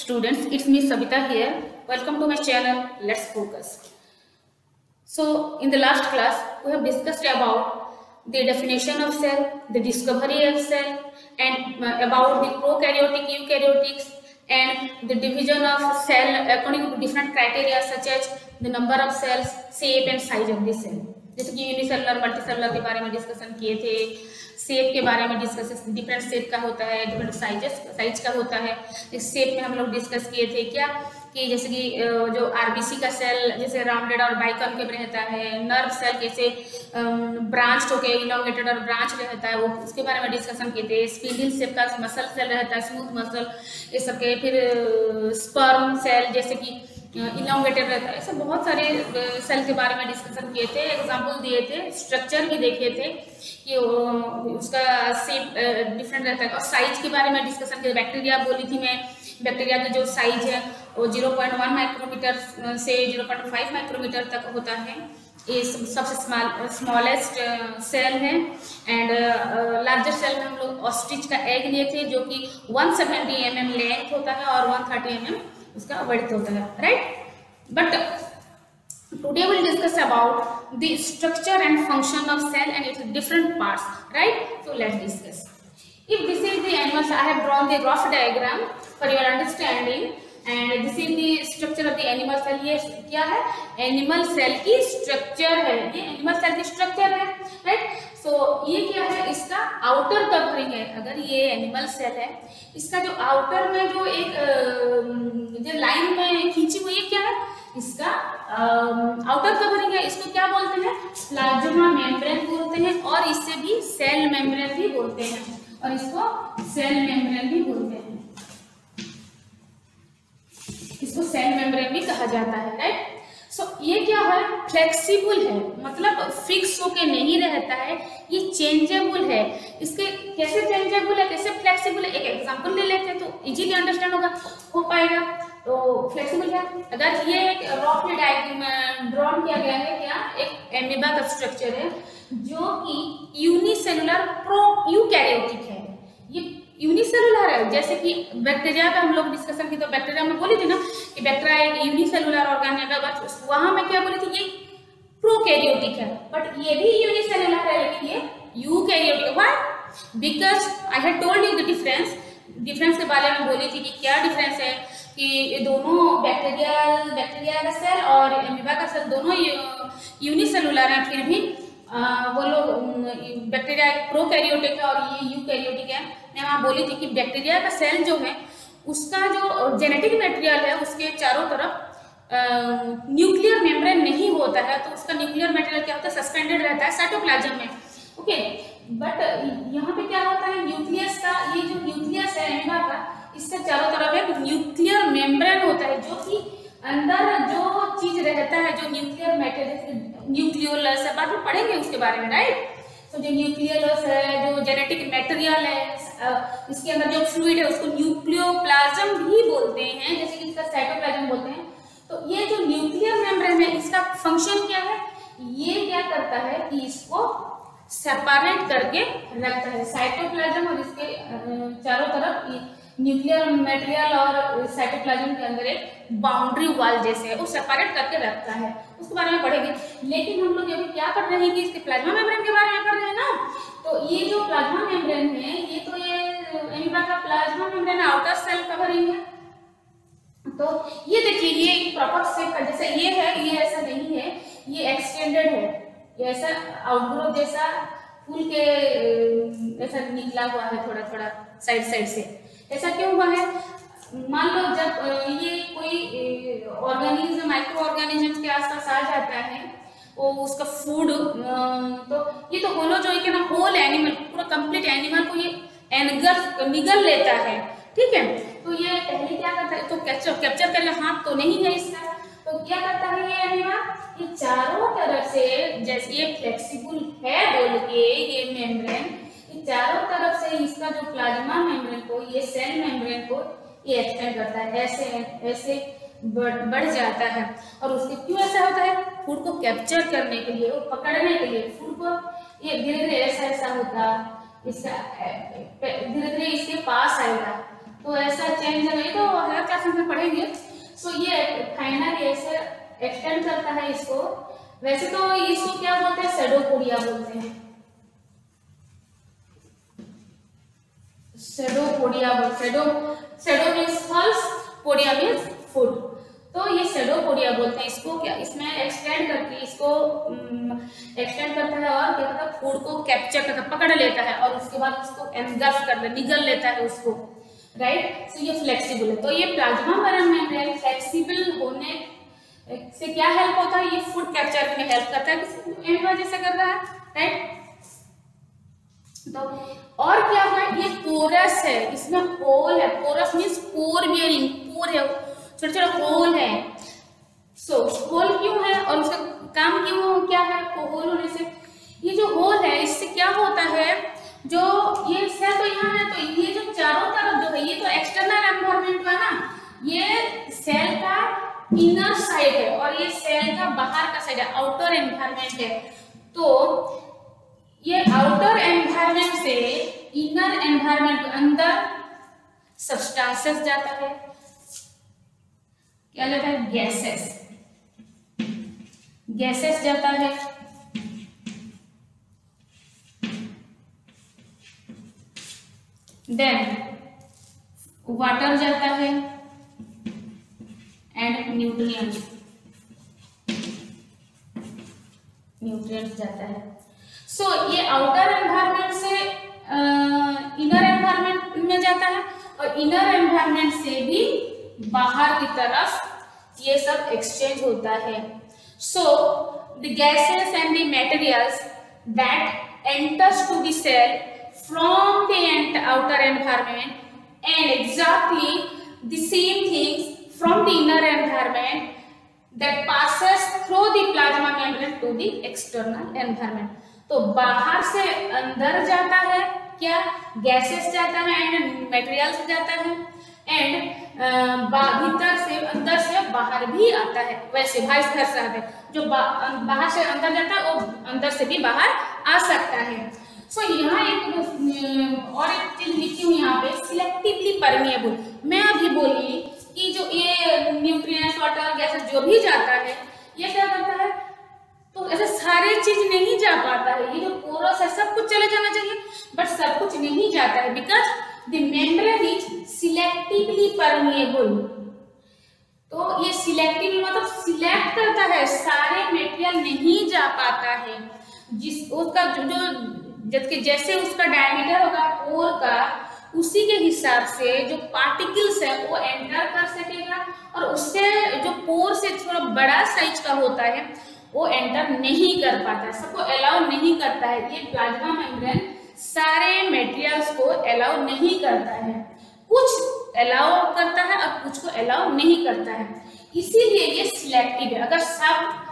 Students, it's me Sabita here. Welcome to my channel. Let's focus. So, in the last class, we have discussed about the definition of cell, the discovery of cell, and about the prokaryotic, eukaryotics, and the division of cell according to different criteria such as the number of cells, shape and size of the cell. जैसे कि unicellular multicellular के बारे में discussion किए थे, shape के बारे में डिस्कस, डिफरेंट शेप का होता है, डिफरेंट साइज का होता है। इस शेप में हम लोग डिस्कस किए थे क्या कि जैसे कि जो आरबीसी का सेल जैसे राउंडेड और बाइकॉन्केव रहता है, नर्व सेल कैसे ब्रांच होके इलोंगेटेड और ब्रांच रहता है, वो उसके बारे में डिस्कशन किए थे। स्पिंडल शेप का मसल सेल रहता है, स्मूथ मसल, ये सब के। फिर स्पर्म सेल जैसे कि इलोंगेटेड रहता है। ऐसे बहुत सारे सेल के बारे में डिस्कशन किए थे, एग्जाम्पल दिए थे, स्ट्रक्चर भी देखे थे कि उसका शेप डिफरेंट रहता है। और साइज के बारे में डिस्कशन किया। बैक्टीरिया बोली थी मैं, बैक्टीरिया का जो साइज है वो 0.1 माइक्रोमीटर से 0.5 माइक्रोमीटर तक होता है। ये सबसे स्मॉलेस्ट सेल है। एंड लार्जेस्ट सेल में हम लोग ऑस्ट्रिच का एग लिए थे जो कि 170 mm लेंथ होता है और 130 mm उसका वर्थ होता है, right. But today we'll discuss about the structure and function of cell and its different parts, right? So let's discuss. If this is the animal, I have drawn the rough diagram for your understanding, and this is the structure of the animal cell. ये क्या है? Animal cell की structure है, ये animal cell की structure है, right? So ये क्या है? इसका outer covering है। अगर ये animal cell है, इसका जो outer में जो एक जो लाइन में खींची हुई है क्या है? इसका आउटर कवरिंग है। इसको क्या बोलते हैं? प्लाज्मा मेम्ब्रेन बोलते हैं, और इससे भी सेल मेम्ब्रेन भी बोलते हैं, और इसको सेल मेम्ब्रेन भी बोलते हैं। इसको सेल मेम्ब्रेन भी कहा जाता है, राइट। सो ये क्या है? फ्लेक्सिबल है, मतलब फिक्स होके नहीं रहता है, ये चेंजेबल है। इसके कैसे चेंजेबल है, कैसे फ्लेक्सिबल है, एक एग्जांपल ले लेते हैं तो इजीली अंडरस्टैंड हो पाएगा। तो फ्लेक्सिबल है। अगर ये एक रफली डायग्राम ड्रॉन किया गया है, क्या एक एमीबा का स्ट्रक्चर है जो कि यूनिसेलुलर प्रो यूकैरियोटिक है। ये यूनिसेलुलर है, जैसे कि बैक्टीरिया का हम लोग डिस्कशन की, तो बैक्टीरिया में बोली थी ना कि बैक्टीरिया एक यूनिसेलुलर ऑर्गन है, वहां में क्या बोली थी? ये प्रोकैरियोटिक है। बट ये भी यूनिसेलुलर है, लेकिन ये eukaryotic. Why? Because I had told you the difference के बारे में बोली थी कि क्या डिफरेंस है कि ये दोनों बैक्टीरिया का सेल और एमीबा का सेल दोनों यूनिसेलुलर हैं, फिर भी वो लोग बैक्टीरिया प्रोकैरियोटिक है और ये यूकैरियोटिक है। मैं वहाँ बोली थी कि बैक्टीरिया का सेल जो है उसका जो जेनेटिक मटेरियल है उसके चारों तरफ न्यूक्लियर मेम्ब्रेन नहीं होता है, तो उसका न्यूक्लियर मटेरियल क्या होता है? सस्पेंडेड रहता है साइटोप्लाज्म में, ओके। बट यहाँ पे क्या होता है? न्यूक्लियस का, ये जो न्यूक्लियस है एमीबा का, इसके चारों तरफ एक न्यूक्लियर मेम्ब्रेन होता है, जो कि अंदर जो चीज रहता है, जो न्यूक्लियर मटेरियल, न्यूक्लियोलस है, बाद में पढ़ेंगे उसके बारे में, राइट। तो जो न्यूक्लियोलस है, जो जेनेटिक मटेरियल है, इसके अंदर जो फ्लूइड है उसको न्यूक्लियोप्लाज्म भी बोलते हैं, जैसे कि इसका साइटोप्लाज्म बोलते हैं। तो ये जो न्यूक्लियर मेम्ब्रेन है, इसका फंक्शन क्या है? ये क्या करता है कि इसको सेपरेट करके रखता है। साइटोप्लाज्म और इसके चारों तरफ न्यूक्लियर मटेरियल और साइटोप्लाज्म के अंदर एक बाउंड्री वॉल जैसे है, वो सेपरेट करके रखता है। उसके बारे में पढ़ेंगे। लेकिन हम लोग अभी क्या कर रहे हैं कि इसके प्लाज्मा मेम्ब्रेन के बारे में पढ़ रहे हैं ना। तो ये जो प्लाज्मा मेम्ब्रेन है, ये तो ये एमीबा का plasma membrane outer cell covering है। तो ये देखिए, ये एक प्रॉपर शेप का जैसे ये है, ये ऐसा नहीं है, ये एक्सटेंडेड है, ये ऐसा आउटग्रोथ जैसा फूल के ऐसा निकला हुआ है, थोड़ा थोड़ा साइड से। ऐसा क्यों हुआ है? मान लो जब ये कोई ऑर्गेनिज्म, माइक्रो ऑर्गेनिज्म के आसपास आ जाता है, वो उसका फूड, तो ये तो होलोजोइक है ना, होल एनिमल, पूरा कंप्लीट एनिमल को ये निगल लेता है, ठीक है। तो ये पहले क्या करता है? तो कैप्चर करने हाथ तो नहीं है इसका, तो क्या करता है ये एनिमल? ये चारों तरफ से, जैसे ये फ्लेक्सिबल है बोल के ये मेम्ब्रेन, चारों तरफ से इसका जो प्लाज्मा मेम्ब्रेन को, ये सेल मेम्ब्रेन को ये एक्सटेंड करता है, ऐसे बढ़ जाता है। और उसके क्यों ऐसा होता है? फूड को कैप्चर करने के लिए, वो पकड़ने के लिए फूड को, ये धीरे धीरे ऐसा होता, इसका धीरे धीरे इसके पास आएगा, तो ऐसा चेंज है, तो हर क्लास में पढ़ेंगे। सो ये फाइनल ऐसे एक्सटेंड करता है इसको। वैसे तो इसको क्या बोलते हैं, सेडोपोडिया बोलते हैं, pseudopodia. Pseudo means false, podia means food, तो ये सेडोपोडिया बोलते हैं इसको। क्या इसमें एक्सटेंड करके इसको एक्सटेंड करता है और क्या करता है, फूड को कैप्चर करता है, पकड़ लेता है और उसके बाद उसको एनगल्फ करता है, निगल लेता है उसको, राइट। सो ये फ्लेक्सिबल है। तो ये प्लाज्मा मेम्ब्रेन फ्लेक्सिबल होने से क्या हेल्प होता है, ये फूड कैप्चर में हेल्प करता है, किसी वजह से कर रहा है, राइट। तो और क्या है, ये पोरस है, इसमें होल है, पोरस मीन्स पोर बियरिंग, पोर है, छोटे छोटे होल है। सो होल क्यों है और उसका काम क्यों क्या है, होल होने से ये जो होल है इससे क्या होता है, जो ये सेल तो यहाँ है, तो ये जो चारों तरफ जो है ये तो एक्सटर्नल एनवायरनमेंट है ना, ये सेल का इनर साइड है और ये सेल का बाहर का साइड है, आउटर एनवायरनमेंट है। तो ये आउटर एनवायरनमेंट से इनर एनवायरनमेंट अंदर सब्सटेंसेस जाता है, क्या जाता है, गैसेस जाता है, देन वाटर जाता है एंड न्यूट्रिएंट्स जाता है। सो ये आउटर एनवायरनमेंट से इनर एनवायरनमेंट में जाता है और इनर एनवायरनमेंट से भी बाहर की तरफ ये सब एक्सचेंज होता है। So the gases and the materials that enters to the cell from the outer environment and exactly the same things from the inner environment that passes through the plasma membrane to the external environment। तो बाहर से अंदर जाता है क्या, gases जाता है and materials जाता है एंड भीतर से अंदर से बाहर भी आता है, वैसे वाइस वर्सा है, जो बाहर से अंदर जाता है वो अंदर से भी बाहर आ सकता है। सो यहाँ एक और एक चीज लिखी हुई यहाँ पे, सिलेक्टिवली परमिएबल। मैं अभी बोली कि जो ये न्यूट्रिएंट्स, वाटर, गैसेस जो भी जाता है ये क्या करता है, तो ऐसे सारे चीज नहीं जा पाता है, ये जो पोरस है सब कुछ चले जाना चाहिए बट सब कुछ नहीं जाता है, because the membrane is selectively permeable. तो ये सिलेक्टिवली मतलब सिलेक्ट करता है, सारे मटेरियल नहीं जा पाता है, जिस उसका जो जैसे उसका डायमीटर होगा पोर का, उसी के हिसाब से जो पार्टिकल्स है वो एंटर कर सकेगा और उससे जो पोर से थोड़ा बड़ा साइज का होता है वो एंटर नहीं कर पाता है, सबको अलाउ नहीं करता है। ये प्लाज्मा मेम्ब्रेन सारे मटेरियल्स को अलाउ नहीं करता है, कुछ अलाउ करता है और कुछ को अलाउ नहीं करता है, इसीलिए ये सिलेक्टिव है। अगर सब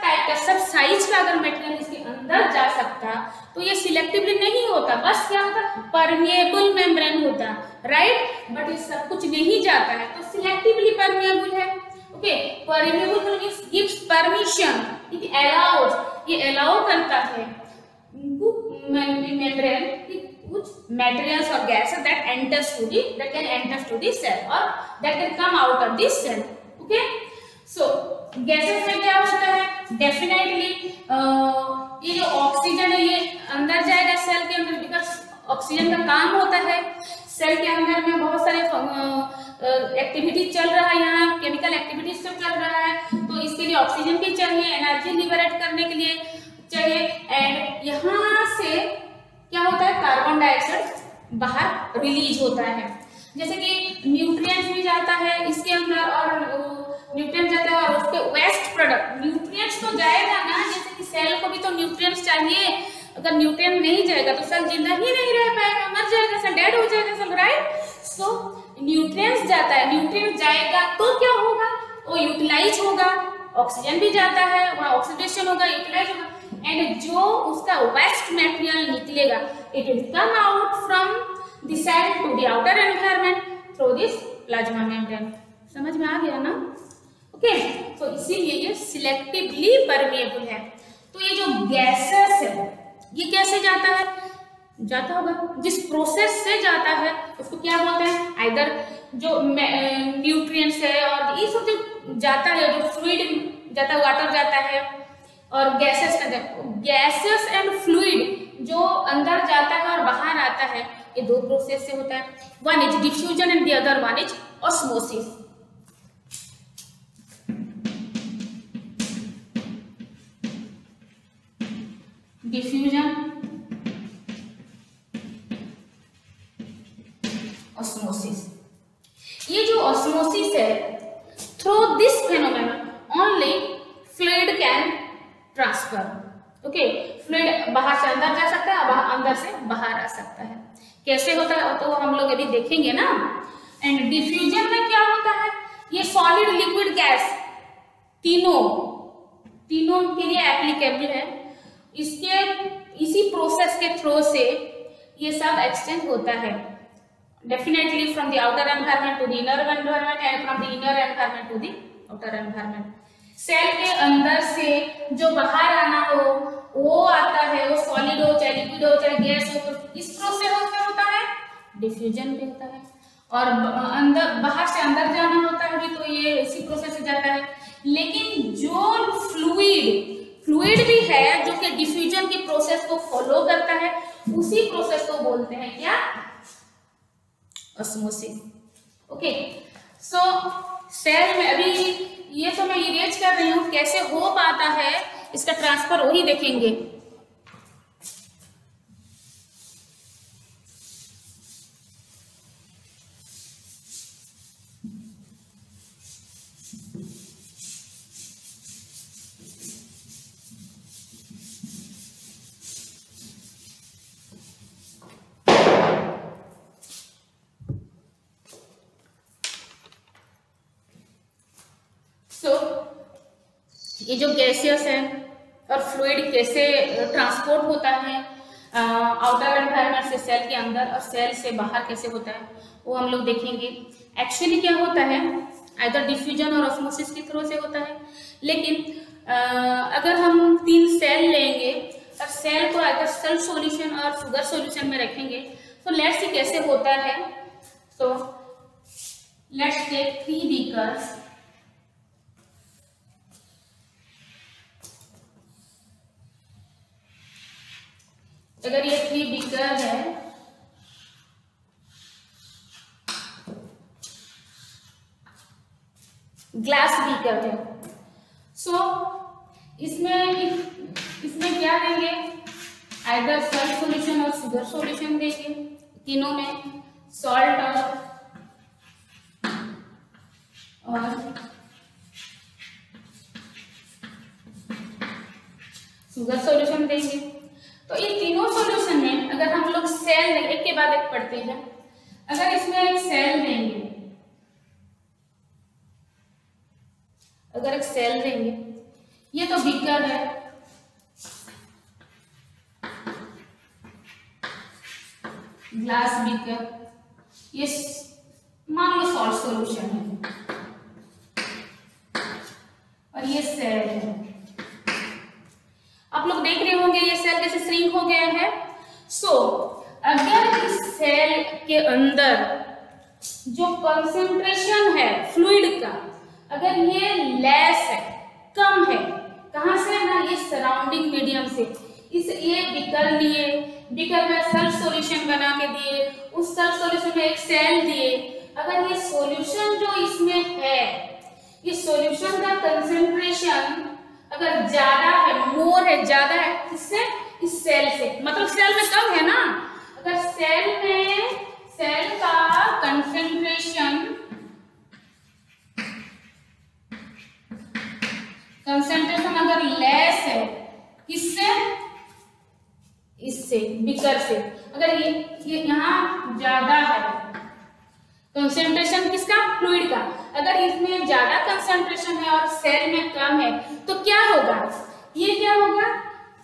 टाइप का सब साइज का अगर मटेरियल इसके अंदर जा सकता तो ये सिलेक्टिवली नहीं होता, बस क्या होता, परमिएबल मेम्ब्रेन होता, राइट। बट ये सब कुछ नहीं जाता है तो सिलेक्टिवली परमिएबल है। Okay, permeable means gives permission, it allows, ये अलाउ करता है मेम्ब्रेन कुछ मटेरियल्स और gases that can enters to the cell और that can come out of the cell. Okay, so gases में क्या होता है, डेफिनेटली ये जो ऑक्सीजन है ये अंदर जाएगा सेल के अंदर, बिकॉज ऑक्सीजन का काम होता है सेल के अंदर में बहुत सारे एक्टिविटी चल रहा है, यहाँ केमिकल एक्टिविटीज सब चल रहा है, तो इसके लिए ऑक्सीजन भी चाहिए, एनर्जी लिबरेट करने के लिए चाहिए एंड यहाँ से क्या होता है, कार्बन डाइऑक्साइड बाहर रिलीज होता है, जैसे कि न्यूट्रिएंट्स भी जाता है इसके अंदर और न्यूट्रिएंट जाता है और उसके वेस्ट प्रोडक्ट, न्यूट्रिएंट्स तो जाएगा ना, जैसे कि सेल को भी तो न्यूट्रिएंट्स चाहिए, अगर न्यूट्रिएंट नहीं जाएगा तो सेल जिंदा ही नहीं रह पाएगा, मर जाएगा सेल, डेड हो जाएगा सेल, राइट। सो न्यूट्रिएंट्स जाता है, न्यूट्रिएंट जाएगा तो क्या होगा, वो यूटिलाइज होगा, ऑक्सीजन भी जाता है, वहाँ ऑक्सीडेशन होगा, यूटिलाइज होगा एंड जो उसका वेस्ट मटेरियल निकलेगा it will come out from the cell to the outer environment through this plasma membrane. समझ में आ गया ना? ओके, तो इसीलिए ये सिलेक्टिवली परमिएबल है। तो ये जो गैसेस है ये कैसे जाता है, जाता होगा, जिस प्रोसेस से जाता है उसको क्या बोलते हैं, आइदर जो न्यूट्रिएंट्स है और ये सब जो जाता है, जो फ्लूइड जाता है, वाटर जाता है और गैसेस एंड फ्लूइड जो अंदर जाता है और बाहर आता है, ये दो प्रोसेस से होता है। One is diffusion and the other one is osmosis. Diffusion, osmosis. ये जो ऑस्मोसिस है, through this phenomenon only fluid can transfer. Okay, fluid बाहर से अंदर जा सकता है, अंदर से बाहर आ सकता है। कैसे होता है तो हम लोग अभी देखेंगे ना। एंड डिफ्यूजन में क्या होता है, ये सॉलिड लिक्विड गैस तीनों के लिए एप्लीकेबल है। इसी प्रोसेस के थ्रू से ये सब एक्सचेंज होता है, definitely from the outer environment to the inner environment and from the inner environment to the outer environment. Cell के अंदर से जो बाहर आना हो वो आता है, वो सॉलिड हो चाहे लिक्विड हो चाहे गैस हो, तो इस प्रोसेस में होता है, डिफ्यूजन पे होता है। और अंदर बाहर से अंदर जाना होता है भी, तो ये इसी प्रोसेस से जाता है। लेकिन जो फ्लूइड भी है जो कि डिफ्यूजन की प्रोसेस को फॉलो करता है, उसी प्रोसेस को बोलते हैं क्या, ऑस्मोसिस। ओके, सो सेल में अभी ये तो मैं इरेज कर रही हूँ, कैसे हो पाता है इसका ट्रांसफर वही देखेंगे। ये जो गैसियस है और फ्लूइड कैसे ट्रांसपोर्ट होता है आउटर एनवायरनमेंट से सेल के अंदर और सेल से बाहर कैसे होता है, वो हम लोग देखेंगे। एक्चुअली क्या होता है, आइदर डिफ्यूजन और ऑस्मोसिस के थ्रू से होता है। लेकिन अगर हम 3 सेल लेंगे और सेल को आइदर सेल्फ सॉल्यूशन और शुगर सॉल्यूशन में रखेंगे, तो लेट्स सी कैसे होता है। तो लेट्स टेक 3 बीकर्स। अगर ये 3 बीकर है, ग्लास बीकर है, सो इसमें क्या देंगे, आइदर सॉल्ट सॉल्यूशन और शुगर सॉल्यूशन देंगे। तीनों में सॉल्ट और शुगर सॉल्यूशन देंगे। तो ये तीनों सॉल्यूशन में अगर हम लोग सेल एक के बाद एक पढ़ते हैं, अगर इसमें एक सेल देंगे, अगर एक सेल देंगे, ये तो बीकर है, ग्लास बीकर, ये मान लो सॉल्ट सॉल्यूशन है और ये सेल है। आप लोग देख रहे होंगे ये सेल कैसे श्रिंक हो गया है। सो अगर इस सेल के अंदर जो कंसंट्रेशन है फ्लूइड का, अगर ये लेस है, कम है, कहां से ना, ये सराउंडिंग मीडियम से, ये बीकर लिए, बीकर में सेल्फ सॉल्यूशन बना के दिए, उस सेल्फ सॉल्यूशन में एक सेल दिए। अगर ये सॉल्यूशन जो इसमें है, ये सॉल्यूशन का कंसंट्रेशन अगर ज्यादा है, मोर है, ज्यादा है, किससे, इस सेल से, मतलब सेल में कम है ना। अगर सेल का कंसंट्रेशन अगर लेस है, किससे, इससे, बीकर से। अगर ये यहाँ ज्यादा है कंसंट्रेशन किसका, फ्लूइड का, अगर इसमें ज्यादा कंसंट्रेशन है और सेल में कम है, तो क्या होगा, ये क्या होगा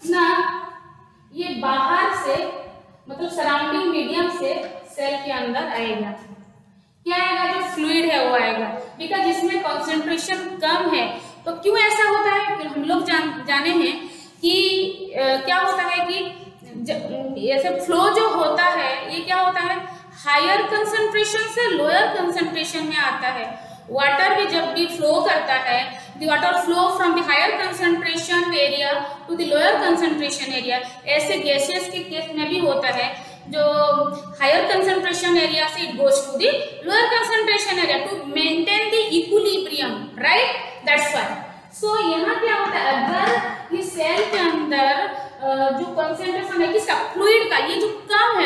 ना, ये बाहर से मतलब सराउंडिंग मीडियम से सेल के अंदर आएगा। क्या आएगा, जो फ्लूइड है वो आएगा, बिकॉज इसमें कंसंट्रेशन कम है। तो क्यों ऐसा होता है, हम लोग जाने हैं कि क्या होता है कि ऐसे फ्लो जो होता है ये क्या होता है, हायर कंसंट्रेशन से लोअर कंसंट्रेशन में आता है। वाटर भी जब भी फ्लो करता है, the water flow from the higher concentration area to the lower concentration area. ऐसे गैसेस के केस में भी होता है, जो हायर कंसंट्रेशन एरिया से it goes to the lower concentration area to maintain the equilibrium, right, that's why. So यहाँ क्या होता है, अगर ये सेल के अंदर जो कंसंट्रेशन है किसका, फ्लूइड का, ये जो कम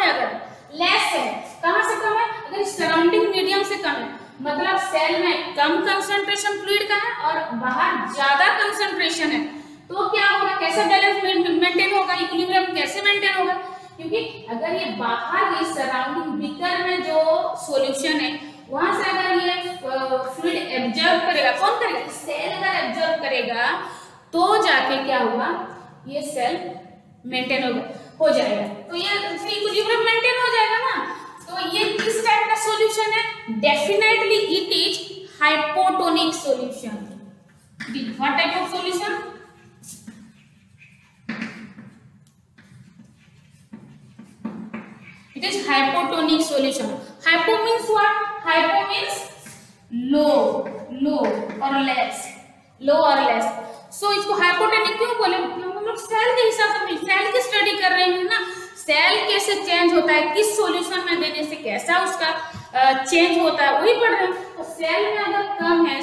है अगर लेस है, कहाँ से कम है, अगर सराउंडिंग मीडियम से कम है, मतलब सेल में कम कंसंट्रेशन फ्लूइड का है और बाहर ज्यादा कंसंट्रेशन है, तो क्या होगा, कैसे बैलेंस मेंटेन होगा, इक्विलिब्रियम कैसे मेंटेन होगा, क्योंकि अगर ये बाहर ये सराउंडिंग बीकर में जो सॉल्यूशन है वहां से अगर ये फ्लूइड एब्जॉर्ब करेगा, कौन करेगा, सेल अगर एब्जॉर्ब करेगा तो जाके क्या होगा, ये सेल मेंटेन हो जाएगा, तो ये इक्विलिब्रियम मेंटेन हो जाएगा ना। तो ये किस टाइप का सॉल्यूशन है, definitely it is hypotonic solution. What type of solution, it is hypotonic solution. Hypo means what, hypo means low or less, so इसको हाइपोटोनिक क्यों बोले, क्योंकि हम लोग सेल के हिसाब से सेल की स्टडी कर रहे हैं ना, सेल कैसे चेंज होता है, किस सॉल्यूशन में देने से कैसा उसका चेंज होता है, वही पढ़ रहे हैं। तो सेल में अगर कम है,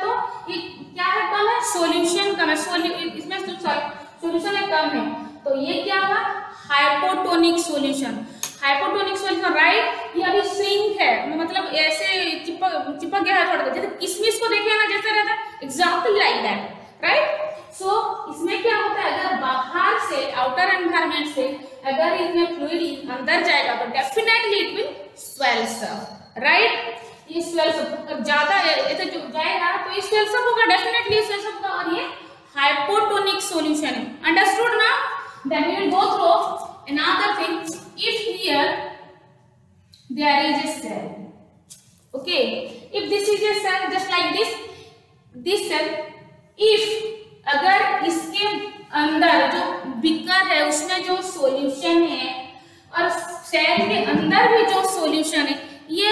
तो ये क्या है, कम है, सॉल्यूशन कम है, इसमें सॉल्यूशन है कम है, तो ये क्या हुआ, हाइपोटोनिक सॉल्यूशन, राइट। ये अभी श्रिंक है, मतलब ऐसे चिपक गया है थोड़ा, जैसे किशमिश को देखिए ना, जैसे रहता है, एग्जैक्टली लाइक दैट, राइट। सो इसमें क्या होता है, अगर बाहर से आउटर एनवायरनमेंट से अगर इसमें फ्लूइड अंदर जाएगा तो definitely it will swells up, right. ये स्वेल्स अप ज्यादा ऐसे जो जाएगा तो ये स्वेल्स अप होगा, डेफिनेटली स्वेल्स अप होगा, और ये हाइपोटोनिक सॉल्यूशन है, अंडरस्टूड ना। Then we will go through another thing. If here there is a cell, okay, if this is a cell just like this cell, if अगर इसके अंदर जो बीकर है उसमें जो सॉल्यूशन है और सेल के अंदर भी जो सॉल्यूशन है, ये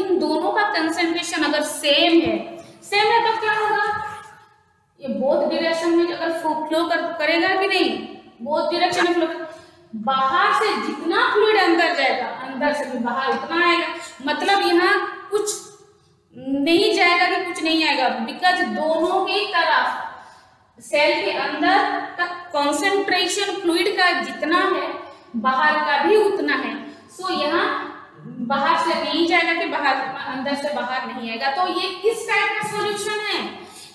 इन दोनों का कंसंट्रेशन अगर सेम है तो क्या होगा, ये बोथ डायरेक्शन में अगर फ्लो करेगा कि नहीं, बोथ डायरेक्शन में फ्लो, बाहर से जितना फ्लूइड अंदर जाएगा, अंदर से भी बाहर उतना आएगा, मतलब यहाँ कुछ नहीं जाएगा कि कुछ नहीं आएगा, बिकॉज दोनों की तरफ सेल के अंदर का कंसंट्रेशन फ्लूइड का जितना है बाहर का भी उतना है। सो यहाँ बाहर से नहीं जाएगा कि बाहर, अंदर से बाहर नहीं आएगा। तो ये किस टाइप का सॉल्यूशन है,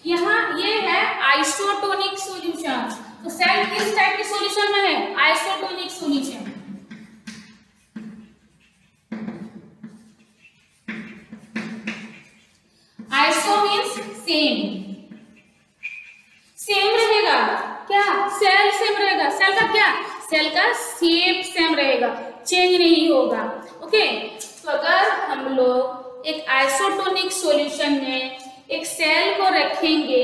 यहाँ ये है आइसोटोनिक सॉल्यूशन। तो सेल किस टाइप के सॉल्यूशन में है, isotonic solution. Iso means same रहेगा, क्या, सेल सेम रहेगा, सेल का क्या, सेल का शेप सेम रहेगा, चेंज नहीं होगा, ओके। तो अगर हम लोग एक आइसोटोनिक सॉल्यूशन में एक सेल को रखेंगे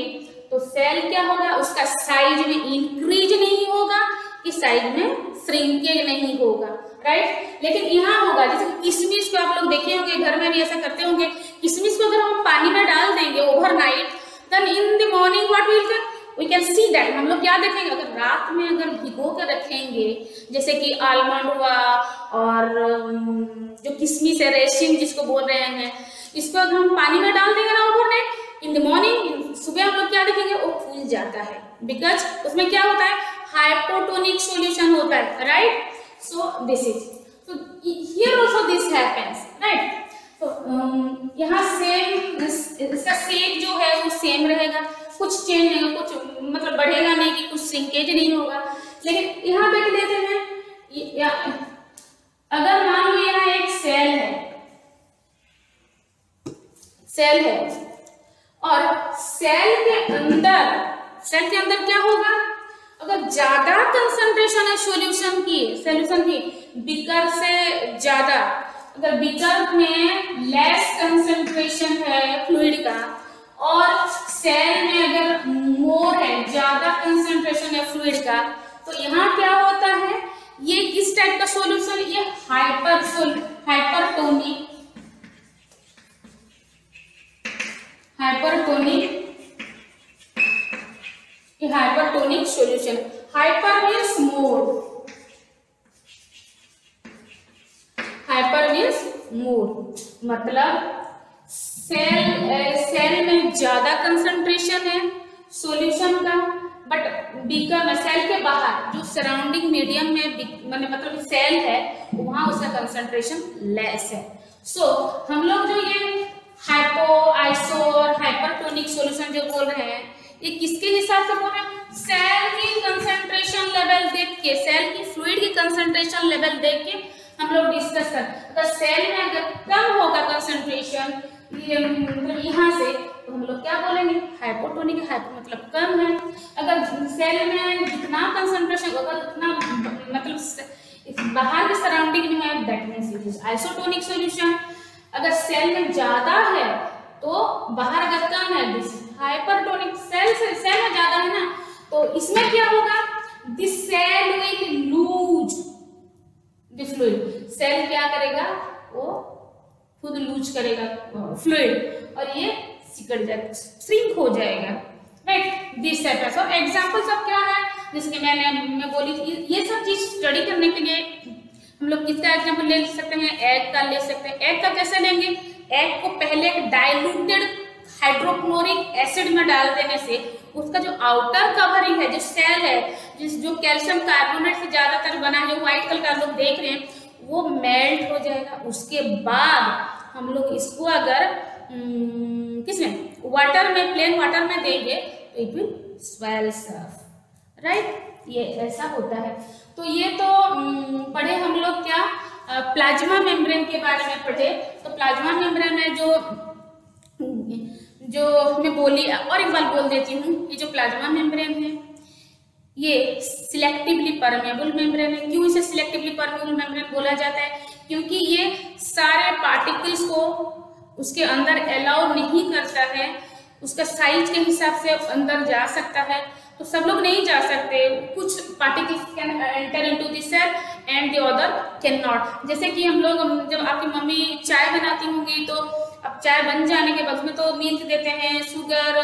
तो सेल क्या होगा, उसका साइज में इंक्रीज नहीं होगा कि साइज में श्रिंकेज नहीं होगा, राइट। लेकिन यहाँ होगा, जैसे किशमिश को आप लोग देखे होंगे, घर में भी ऐसा करते होंगे, किशमिश को अगर हम पानी में डाल देंगे overnight, then in the morning what we can see that, हम लोग क्या देखेंगे, अगर रात में अगर भिगो कर रखेंगे, जैसे कि आलमंड हुआ और जो किशमिश है, रेशिम जिसको बोल रहे हैं, इसको अगर हम पानी में डाल देंगे ना ओवरनाइट, इन द मॉर्निंग सुबह हम लोग क्या देखेंगे, वो फूल जाता है, बिकॉज उसमें क्या होता है, हाइपोटोनिक सॉल्यूशन होता है, right. So this is, so here also this happens, right। तो यहाँ सेम, इसका शेप जो है वो सेम रहेगा, कुछ चेंज नहीं होगा, कुछ मतलब बढ़ेगा नहीं कि कुछ श्रिंकेज नहीं होगा। लेकिन यहाँ देख लेते हैं, अगर मान लो यहाँ एक सेल है और सेल के अंदर क्या होगा, अगर ज्यादा कंसंट्रेशन है सॉल्यूशन की बीकर से ज्यादा, अगर बीकर में लेस कंसंट्रेशन है फ्लूइड का और सेल में अगर मोर है, ज्यादा कंसंट्रेशन है फ्लूइड का, तो यहाँ क्या होता है, ये किस टाइप का सॉल्यूशन, ये hypertonic solution. Hyper means more, मतलब सेल में ज्यादा कंसंट्रेशन है सॉल्यूशन का, बट बीकर में सेल के बाहर जो सराउंडिंग मीडियम में मतलब सेल है वहां उसका कंसंट्रेशन लेस है। सो हम लोग जो ये हाइपो, आइसो और हाइपरटोनिक सॉल्यूशन जो बोल रहे हैं, ये किसके हिसाब से बोल रहे हैं? सेल की कंसंट्रेशन लेवल देख के, सेल की फ्लूइड की कंसंट्रेशन लेवल देख के हम लोग डिस्कस कर। अगर सेल में अगर कम होगा कंसंट्रेशन यहाँ से, तो हम लोग क्या बोलेंगे? हाइपोटोनिक। हाइपो मतलब कम है। अगर सेल में जितना कंसंट्रेशन होगा उतना मतलब बाहर के सराउंडिंग में है, that means it is isotonic solution. अगर सेल में ज्यादा है तो बाहर अगर कम है, दिस हाइपरटोनिक। सेल में ज्यादा है ना, तो इसमें क्या होगा? This cell will lose the fluid. Cell क्या करेगा? वो खुद लूज करेगा फ्लूइड और ये सिकुड़ जाएगा, श्रिंक हो जाएगा, right? This type of examples अब क्या है, जिसके मैं बोली थी, ये सब चीज स्टडी करने के लिए हम लोग किसका एग्जांपल ले सकते हैं? एग का ले सकते हैं। एग का कैसे लेंगे? एग को पहले डाइल्यूटेड हाइड्रोक्लोरिक एसिड में डाल देने से उसका जो आउटर कवरिंग है, जो सेल है, जो कैल्शियम कार्बोनेट से ज्यादातर बना है, जो व्हाइट कलर का लोग देख रहे हैं, वो मेल्ट हो जाएगा। उसके बाद हम लोग इसको अगर किसमें, वाटर में, प्लेन वाटर में देंगे तो it will swells up, right? ये ऐसा होता है। तो ये तो पढ़े हम लोग क्या, प्लाज्मा मेम्ब्रेन के बारे में पढ़े। तो प्लाज्मा मेम्ब्रेन में जो मैं बोली, और एक बार बोल देती हूँ, ये जो प्लाज्मा मेम्ब्रेन है ये सिलेक्टिवली परमेबल मेम्ब्रेन है। क्यों इसे सिलेक्टिवली परमेबल मेम्ब्रेन बोला जाता है? क्योंकि ये सारे पार्टिकल्स को उसके अंदर अलाउ नहीं करता है। उसका साइज के हिसाब से अंदर जा सकता है, तो सब लोग नहीं जा सकते। कुछ particles can enter into the cell and the other can not. जैसे कि हम लोग, जब आपकी मम्मी चाय बनाती होंगी, तो अब चाय बन जाने के बाद में तो मिल्क देते हैं, शुगर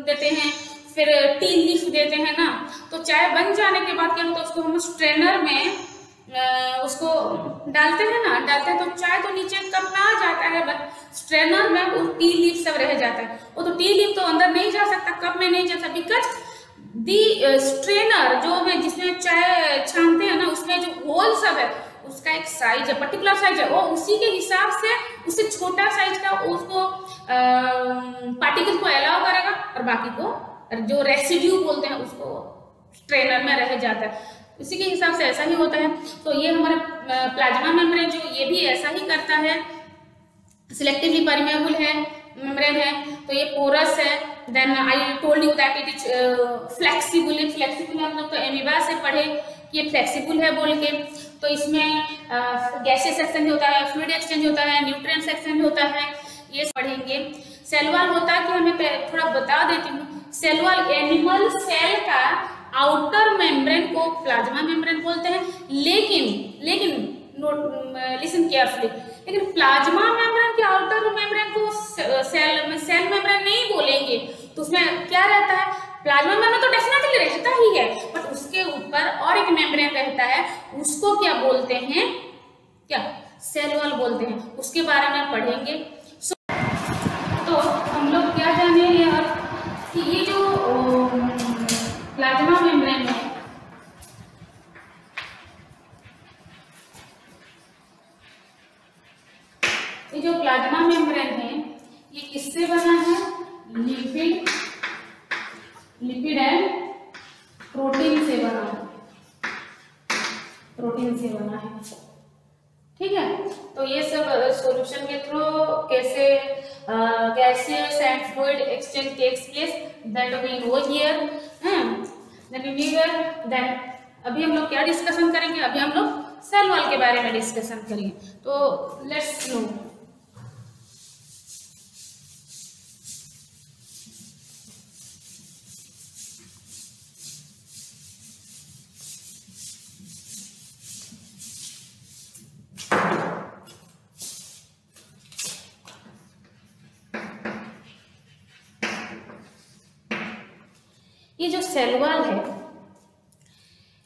देते हैं, फिर टी लीफ देते हैं ना। तो चाय बन जाने के बाद क्या होता है, उसको हम स्ट्रेनर में उसको डालते हैं ना, डालते हैं तो चाय तो नीचे कप में आ जाता है, बट स्ट्रेनर में वो टी लीफ सब रह जाता है। वो तो टी लीफ तो अंदर नहीं जा सकता, कप में नहीं जा सकता, बिकॉज दी स्ट्रेनर जो में जिसमें चाय छानते हैं ना, उसमें जो होल सब है उसका एक साइज है, पर्टिकुलर साइज है, वो उसी के हिसाब से उससे छोटा साइज का उसको पार्टिकल को अलाउ करेगा और बाकी को जो रेसिड्यू बोलते हैं उसको स्ट्रेनर में रह जाता है। उसी के हिसाब से ऐसा ही होता है। तो ये हमारा प्लाज्मा मेम्ब्रेन जो ये भी ऐसा ही करता है, सिलेक्टिवली परमेबल है मेम्ब्रेन है। तो ये पोरस है। Then I told you that it is flexible. Flexible हम लोग तो एमीबा से पढ़े कि ये फ्लेक्सिबल है बोल के। तो इसमें गैसेस एक्सचेंज होता है, फ्लूइड एक्सचेंज होता है, न्यूट्रिएंट्स एक्सचेंज होता है, ये पढ़ेंगे। सेल वॉल होता है कि हमें थोड़ा बता देती हूँ। सेल वॉल एनिमल सेल का आउटर मेम्ब्रेन को प्लाज्मा मेम्ब्रेन बोलते हैं, लेकिन लिसन केयरफुली, लेकिन प्लाज्मा मेम्ब्रेन के आउटर मेम्ब्रेन को सेल मेम्ब्रेन नहीं बोलेंगे। तो उसमें क्या रहता है? प्लाज्मा मेम्ब्रेन तो डेफिनेटली रहता ही है, बट उसके ऊपर और एक मेम्ब्रेन रहता है, उसको क्या बोलते हैं? क्या सेल वॉल बोलते हैं। उसके बारे में पढ़ेंगे। तो हम लोग क्या जानेंगे अब कि ये जो प्लाज्मा मेम्ब्रेन है, ये जो प्लाज्मा मेम्ब्रेन है ये किससे बना है? लिपिड एंड प्रोटीन से बना है, प्रोटीन से बना है, ठीक है। तो ये सब सॉल्यूशन के थ्रू कैसे gases and fluid exchange takes place that we know here. देन अभी हम लोग क्या डिस्कशन करेंगे? अभी हम लोग सेल वॉल के बारे में डिस्कशन करेंगे। तो लेट्स नो। ये जो सेल वॉल है,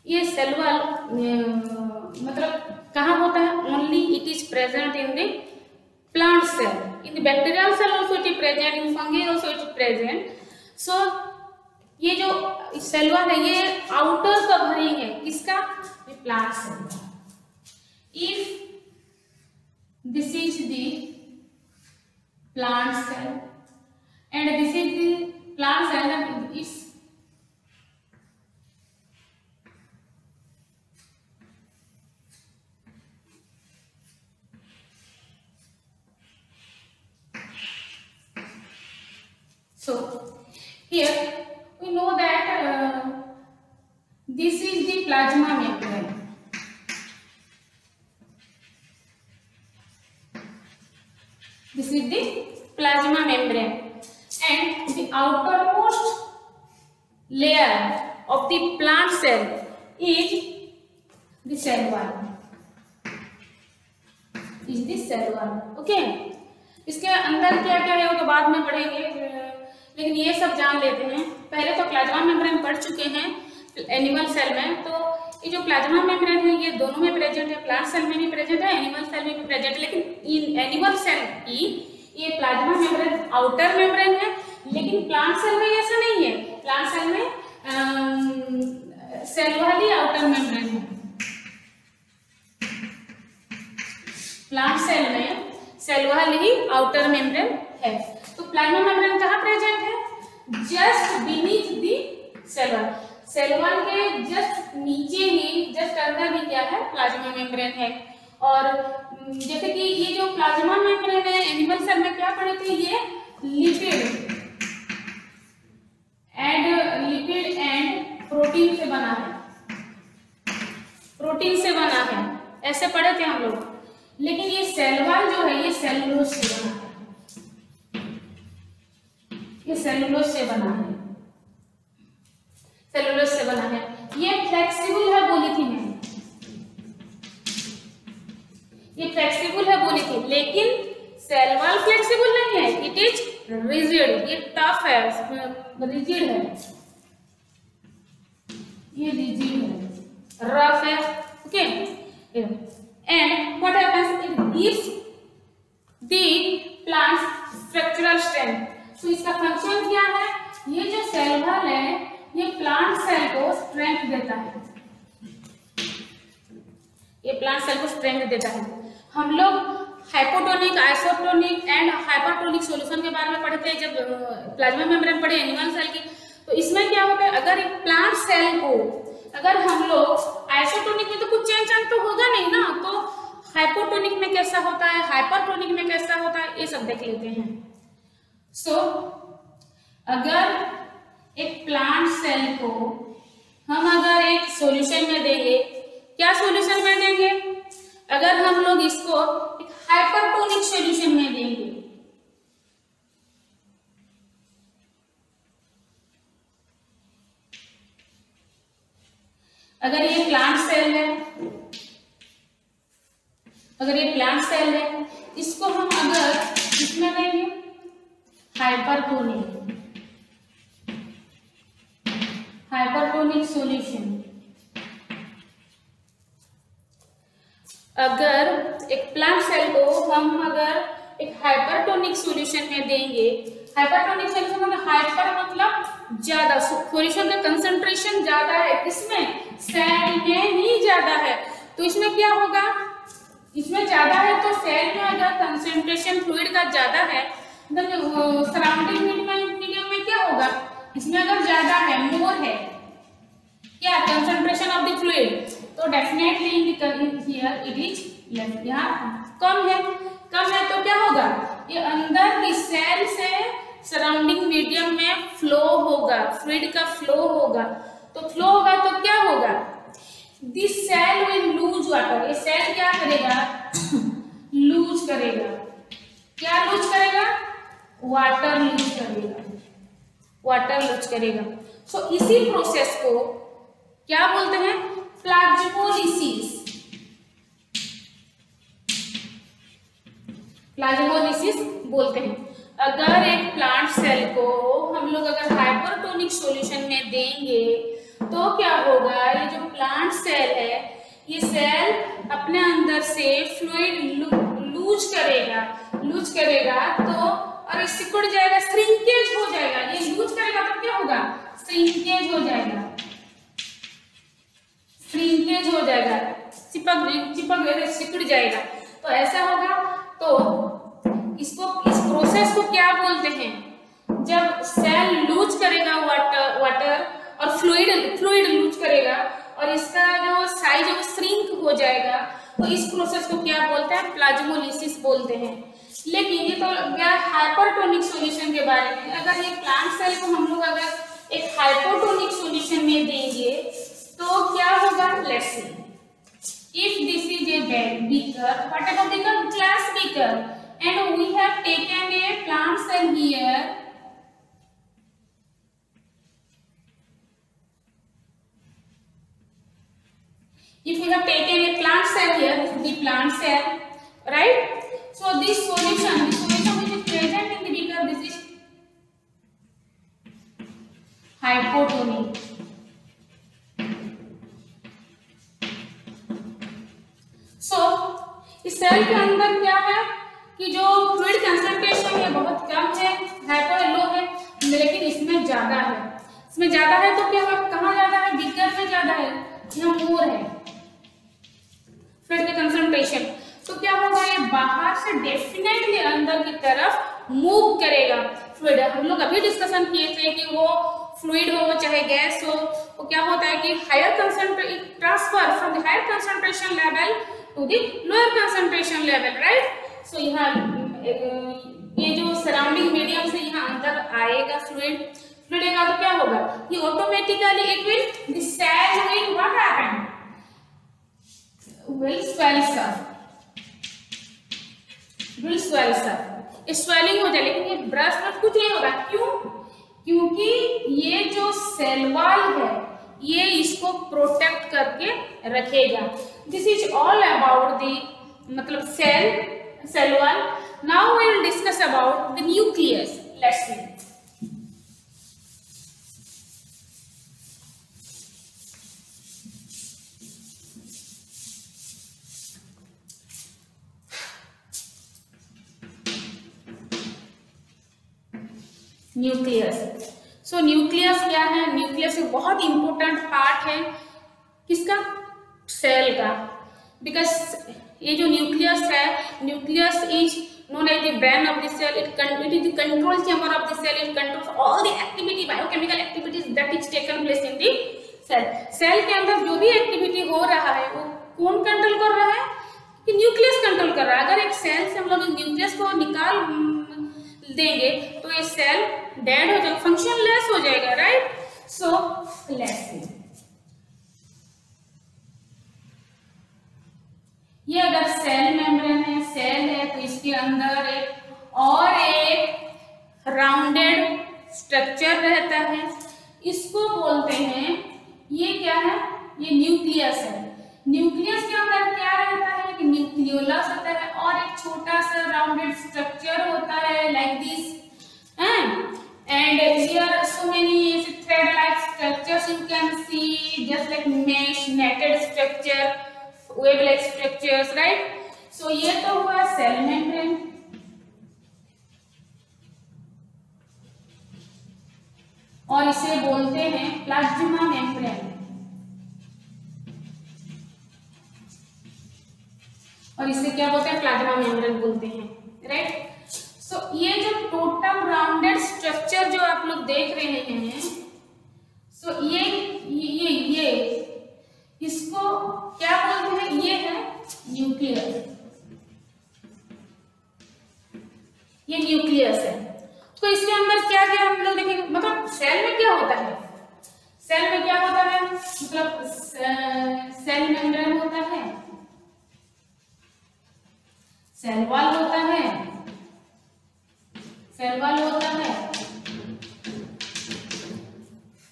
ये सेल वॉल मतलब कहाँ होता है? Only it is present in the plant cell, in the bacterial cell also it is present, in fungi also it is present. So ये जो सेल वॉल है ये आउटर कवरिंग है किसका? Plant cell. If this is the plant cell and this is the plant cell, and it's so here we know that this is the plasma membrane. This is the plasma membrane and the outermost layer of the plant cell is the cell wall. Is the cell wall. Okay. इसके अंदर क्या क्या है वो तो बाद में पढ़ेंगे, लेकिन ये सब जान लेते हैं। पहले तो प्लाज्मा मेम्ब्रेन पढ़ चुके हैं एनिमल सेल में। तो ये जो प्लाज्मा मेम्ब्रेन है ये दोनों में प्रेजेंट है, प्लांट सेल में भी प्रेजेंट है, एनिमल सेल में भी प्रेजेंट है। लेकिन इन एनिमल सेल की ये प्लाज्मा मेम्ब्रेन आउटर मेम्ब्रेन है, लेकिन प्लांट सेल में ऐसा नहीं है। प्लांट सेल में सेल वाली आउटर मेम्ब्रेन है। प्लांट सेल में सेल वाली ही आउटर मेम्ब्रेन है। तो प्लाज्मा मेम्ब्रेन कहाँ प्रेजेंट है? जस्ट बीनीथ दी सेल वॉल। सेल वॉल के जस्ट नीचे ही, जस्ट अंदर ही क्या है? प्लाज्मा मेम्ब्रेन है। और जैसे कि ये जो प्लाज्मा मेम्ब्रेन है एनिमल सेल में क्या पढ़े थे? ये लिपिड एंड प्रोटीन से बना है, प्रोटीन से बना है, ऐसे पढ़े थे हम लोग। लेकिन ये सेल वॉल जो है ये सेलुलोज से बना है, ये सेलुलोज से बना है, सेलुलोज से बना है। ये फ्लेक्सिबल है बोली थी मैं, ये फ्लेक्सिबल है बोली थी, लेकिन सेल वॉल फ्लेक्सिबल नहीं है, इट इज रिजिड, ये टफ है, रिजिड है, ये रिजिड है, रफ है। Okay, and what happens, it gives the plant structural strength. तो इसका फंक्शन क्या है? ये जो सेल वॉल है ये प्लांट सेल को स्ट्रेंथ देता है, ये प्लांट सेल को स्ट्रेंथ देता है। हम लोग hypotonic, isotonic and hypertonic solution के बारे में पढ़ते हैं जब प्लाज्मा मेम्ब्रेन पढ़े एनिमल सेल की। तो इसमें क्या होता है? अगर एक प्लांट सेल को अगर हम लोग आइसोटोनिक में तो कुछ चेंज तो होगा नहीं ना, तो हाइपोटोनिक में कैसा होता है, हाइपरटोनिक में कैसा होता है, ये सब देख लेते हैं। सो अगर एक प्लांट सेल को हम अगर एक सॉल्यूशन में देंगे, क्या सॉल्यूशन में देंगे? अगर हम लोग इसको एक हाइपरटोनिक सॉल्यूशन में देंगे, अगर ये प्लांट सेल है, अगर ये प्लांट सेल है, इसको हम अगर इसमें देंगे हाइपरटोनिक, हाइपरटोनिक सॉल्यूशन। अगर एक प्लांट सेल को हम अगर एक हाइपरटोनिक सॉल्यूशन में देंगे, हाइपरटोनिक सॉल्यूशन मतलब हाइपर मतलब ज्यादा, सॉल्यूशन का कंसंट्रेशन ज्यादा है, किसमें? सेल में ही ज्यादा है। तो इसमें क्या होगा? इसमें ज्यादा है तो सेल में अगर कंसंट्रेशन फ्लूइड का ज्यादा है, तो सराउंडिंग मीडियम में क्या होगा? इसमें अगर ज्यादा है, मोर है क्या कंसंट्रेशन ऑफ द फ्लूइड, तो definitely in here it is less, यहाँ कम है, कम है तो क्या होगा? ये अंदर की सेल से सराउंडिंग मीडियम में फ्लो होगा, फ्लूइड का फ्लो होगा। तो फ्लो होगा तो क्या होगा? This cell will lose water, ये सेल क्या करेगा? लूज करेगा। क्या लूज करेगा? वाटर लूज करेगा, वाटर लूज करेगा। सो इसी प्रोसेस को क्या बोलते हैं? प्लाज्मोलिसिस, प्लाज्मोलिसिस बोलते हैं। अगर एक प्लांट सेल को हम लोग अगर हाइपरटोनिक सॉल्यूशन में देंगे तो क्या होगा, ये जो प्लांट सेल है ये सेल अपने अंदर से फ्लूइड लूज करेगा तो और सिकुड़ जाएगा, श्रिंकेज हो जाएगा। ये लूज करेगा तो क्या होगा, श्रिंकेज हो जाएगा, चिपक सिकुड़ जाएगा। तो ऐसा होगा। तो इस प्रोसेस को क्या बोलते हैं, जब सेल लूज करेगा वाटर और फ्लूइड लूज करेगा और इसका जो साइज है वो श्रिंक हो जाएगा, तो इस प्रोसेस को क्या बोलते हैं, प्लाज्मोलिसिस बोलते हैं। लेकिन ये तो गया हाइपरटोनिक सॉल्यूशन के बारे में। अगर ये प्लांट सेल को हम लोग अगर एक हाइपोटोनिक सॉल्यूशन में देंगे तो क्या होगा, let's see, if this is a beaker, what type of beaker, glass beaker, and we have taken a plant cell here, if we have taken a plant cell here, this is the plant cell, right? So this solution which is present in the beaker, this is hypotonic. इस cell के अंदर क्या है कि जो fluid concentration है बहुत कम है, हाइपर लो है, लेकिन इसमें ज्यादा है। तो क्या है, कहाँ ज्यादा है, बीकर में ज्यादा है, यहाँ मोर है फ्लूइड का कंसंट्रेशन। तो क्या होगा, ये बाहर से डेफिनेटली अंदर की तरफ मूव करेगा फ्लूइड। हम लोग अभी डिस्कशन किए थे कि वो फ्लूइड हो चाहे गैस हो, तो क्या होता है कि higher concentration transfer from the higher concentration level to the lower concentration level, right? So यहाँ ये जो सराउंडिंग मीडियम से यहाँ अंदर आएगा फ्लूइड का, तो क्या होगा, ये automatically it will, the cell will what happen, will swells up, swelling हो जाए। लेकिन ये ब्रश में कुछ नहीं होगा, क्यों, क्योंकि ये जो सेल वॉल है ये इसको प्रोटेक्ट करके रखेगा। This is all about the मतलब cell wall. Now we will discuss about the nucleus. Let's see, nucleus. So nucleus क्या है, न्यूक्लियस एक बहुत इंपॉर्टेंट पार्ट है किसका, सेल का। बिकॉज ये जो न्यूक्लियस है, nucleus is known as the brain of the cell. It is the control chamber of the cell. It controls all the activity, biochemical activities that is taken place in the cell. Cell के अंदर जो भी activity हो रहा है वो कौन control कर रहा है, कि न्यूक्लियस कंट्रोल कर रहा है। अगर एक सेल से हम लोग न्यूक्लियस को निकाल देंगे तो ये सेल डेड हो जाएगा, फंक्शनलेस हो जाएगा, राइट। सो लेट्स सी, ये अगर सेल मेम्ब्रेन है, सेल है, तो इसके अंदर एक राउंडेड स्ट्रक्चर रहता है, इसको बोलते हैं, ये क्या है, ये न्यूक्लियस है। न्यूक्लियस के अंदर क्या रहता है कि न्यूक्लियोलस होता है और एक छोटा सा राउंडेड स्ट्रक्चर होता है like this, and here so many thread like structures you can see, just like mesh, netted structure, web like structures, right? So ये तो हुआ सेल मेम्ब्रेन। और इसे बोलते हैं प्लाज्मा मेम्ब्रेन, और इसे क्या बोलते हैं, प्लाज्मा मेम्ब्रेन बोलते हैं, राइट। सो ये जो टोटल राउंडेड स्ट्रक्चर जो आप लोग देख रहे हैं, सो ये इसको क्या बोलते हैं, ये है न्यूक्लियस, ये न्यूक्लियस है। तो इसके अंदर क्या क्या हम लोग देखेंगे, मतलब सेल में क्या होता है, सेल में क्या होता है, मतलब सेल मेम्ब्रेन होता है, सेल वॉल होता है, सेल वॉल होता है,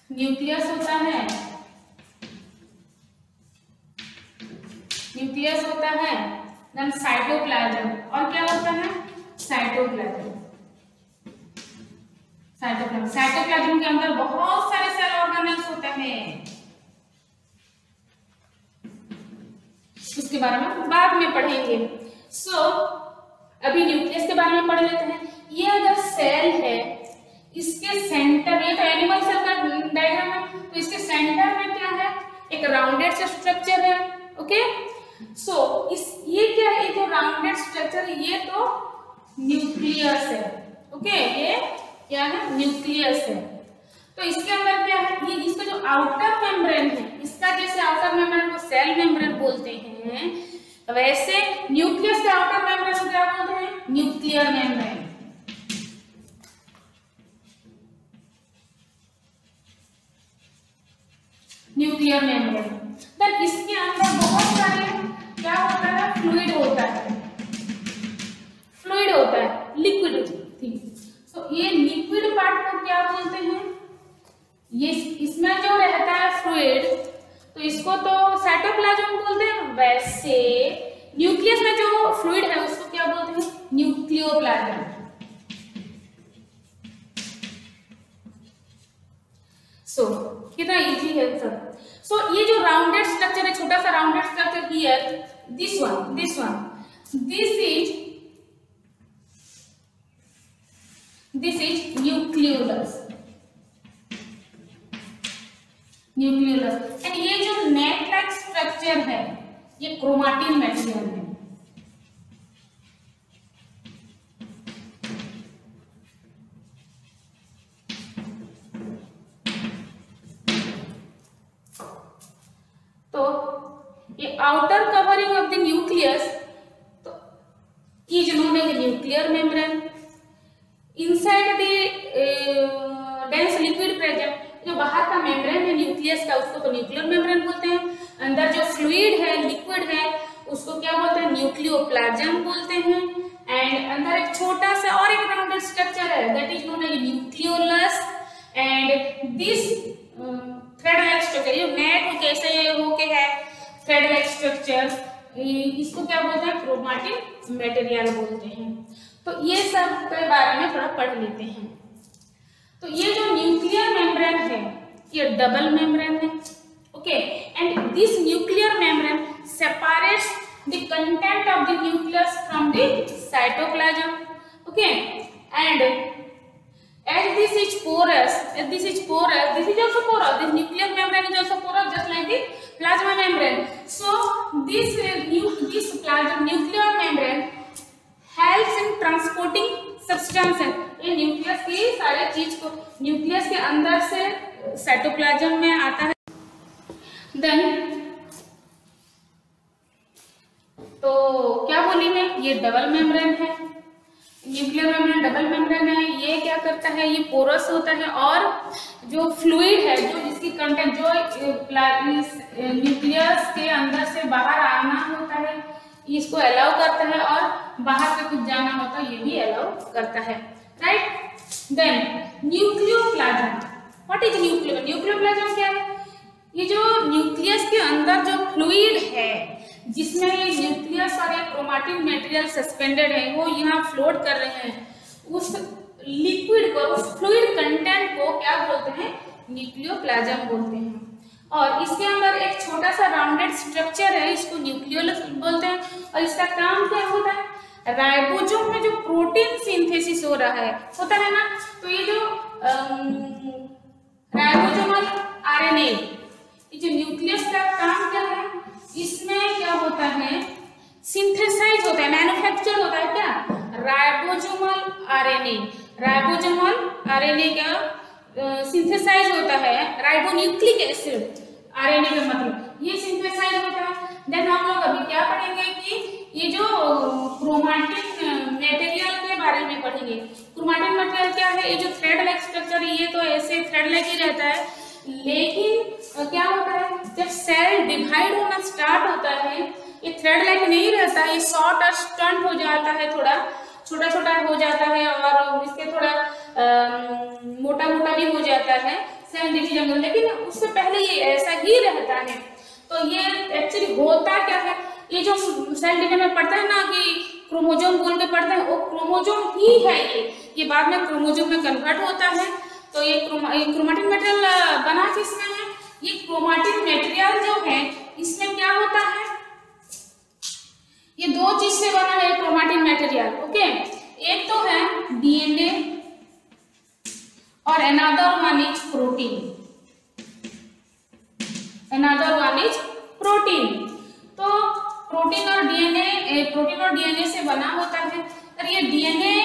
न्यूक्लियस होता है, न्यूक्लियस होता है, देन साइटोप्लाज्म, और क्या होता है, साइटोप्लाज्म। साइटोप्लाज्म, साइटोप्लाज्म के अंदर बहुत सारे सेल ऑर्गेनेल्स होते हैं, उसके बारे में बाद में पढ़ेंगे। अभी न्यूक्लियस के बारे में पढ़ लेते हैं। ये अगर सेल है, इसके सेंटर, ये तो एनिमल सेल का डायग्राम है, तो इसके सेंटर में क्या है, एक राउंडेड सा स्ट्रक्चर है। ओके, ये क्या है, ये जो राउंडेड स्ट्रक्चर है ये तो न्यूक्लियस है। ओके, ये क्या है, न्यूक्लियस है। तो इसके अंदर क्या है, ये इसका जो आउटर मेम्ब्रेन है, इसका जैसे आउटर मेम्ब्रेन को सेल मेम्ब्रेन बोलते हैं, वैसे न्यूक्लियस के आउटर मेम्ब्रेन को क्या बोलते हैं, nuclear membrane. Nuclear membrane. Then इसके अंदर बहुत सारे क्या होता है, फ्लूइड होता है, फ्लूइड होता है, लिक्विड थिंग। ये लिक्विड पार्ट को क्या बोलते हैं, ये इसमें जो रहता है फ्लूइड, तो इसको तो साइटोप्लाज्म बोलते हैं। वैसे न्यूक्लियस में जो फ्लूइड है उसको क्या बोलते हैं, न्यूक्लियोप्लाज्म। कितना इजी है सब। ये जो राउंडेड स्ट्रक्चर है, छोटा सा rounded structure here, this one, this is nucleolus, nucleolus. And ये जो नेट लाइक स्ट्रक्चर है, ये क्रोमाटिन मटेरियल है। तो ये outer covering of the nucleus तो is known as nuclear membrane. Inside the dense liquid present, जो बाहर का मेम्ब्रेन है न्यूक्लियस का, उसको तो न्यूक्लियर मेम्ब्रेन बोलते हैं। अंदर जो फ्लूइड है, लिक्विड है, उसको क्या बोलते हैं, न्यूक्लियोप्लाज्म बोलते हैं। एंड अंदर एक छोटा सा और एक राउंडेड स्ट्रक्चर है, that is known as nucleolus. And this thread like structure, ये नेट कैसे होके है, थ्रेड लाइक स्ट्रक्चर, इसको क्या बोलते हैं, क्रोमाटिन मटेरियल बोलते हैं। तो ये सब के बारे में थोड़ा पढ़ लेते हैं। तो ये जो न्यूक्लियर मेम्ब्रेन है, ये डबल मेम्ब्रेन है। Okay, and this nuclear membrane separates the content of the nucleus from the cytoplasm. Okay, and as this is porous, this is also porous, this nuclear membrane is also porous, just like the plasma membrane. So this nuclear membrane helps in transporting substances. ये nucleus की सारे चीज को nucleus के अंदर से cytoplasm में आता है। देन तो क्या बोली मैं, ये डबल मेम्ब्रेन है, न्यूक्लियर मेम्ब्रेन डबल मेम्ब्रेन है। ये क्या करता है, ये पोरस होता है, और जो फ्लूइड है, जो जिसकी कंटेंट, जो न्यूक्लियस के अंदर से बाहर आना होता है, इसको अलाउ करता है, और बाहर से कुछ जाना होता है, ये भी अलाउ करता है। Right, then nucleoplasm, what is nucleoplasm क्या है, ये जो न्यूक्लियस के अंदर जो फ्लूइड है, जिसमें ये न्यूक्लियस और ये क्रोमाटिन मटेरियल सस्पेंडेड है, वो यहाँ फ्लोट कर रहे हैं, उस लिक्विड को, उस फ्लूइड कंटेंट को क्या बोलते हैं, न्यूक्लियोप्लाज्म बोलते हैं। और इसके अंदर एक छोटा सा राउंडेड स्ट्रक्चर है, इसको न्यूक्लियोलस बोलते हैं। और इसका काम क्या होता है, राइबोसोम में जो प्रोटीन सिंथेसिस हो रहा है, होता है ना, तो ये जो राइबोसोमल आरएनए, ये जो न्यूक्लियस का काम क्या है, इसमें क्या होता है, सिंथेसाइज होता है, मैन्युफैक्चर होता है क्या, राइबोसोमल आरएनए। राइबोसोमल आरएनए का सिंथेसाइज होता है, राइबोन्यूक्लिक एसिड आरएनए का मतलब ये सिंथेसाइज होता है। देन हम लोग अभी क्या पढ़ेंगे कि ये जो क्रोमाटिन मटेरियल के बारे में पढ़ेंगे। क्रोमाटिन मटेरियल क्या है, ये जो थ्रेड लाइक स्ट्रक्चर है, ये तो ऐसे थ्रेड लाइक ही रहता है, लेकिन क्या होता है, जब सेल डिवाइड होना स्टार्ट होता है, ये थ्रेड लाइक नहीं रहता है, ये शॉर्ट और स्टंट हो जाता है, थोड़ा छोटा छोटा हो जाता है, और इसके थोड़ा मोटा मोटा भी हो जाता है सेल डिवीजन में, लेकिन उससे पहले ये ऐसा ही रहता है। तो ये एक्चुअली होता क्या है, ये जो सेल डिवीजन में पढ़ता है ना कि क्रोमोजोम बोल के पढ़ते हैं, वो क्रोमोजोम ही है ये बाद में क्रोमोजोम में कन्वर्ट होता है। तो ये क्रोमैटिन मटेरियल बना किसमें है? ये क्रोमैटिन मटेरियल जो है इसमें क्या होता है, ये दो चीज से बना है क्रोमैटिन मटेरियल। ओके, एक तो है डीएनए और another one is protein, another one is protein. तो प्रोटीन और डीएनए से बना होता है। और ये डीएनए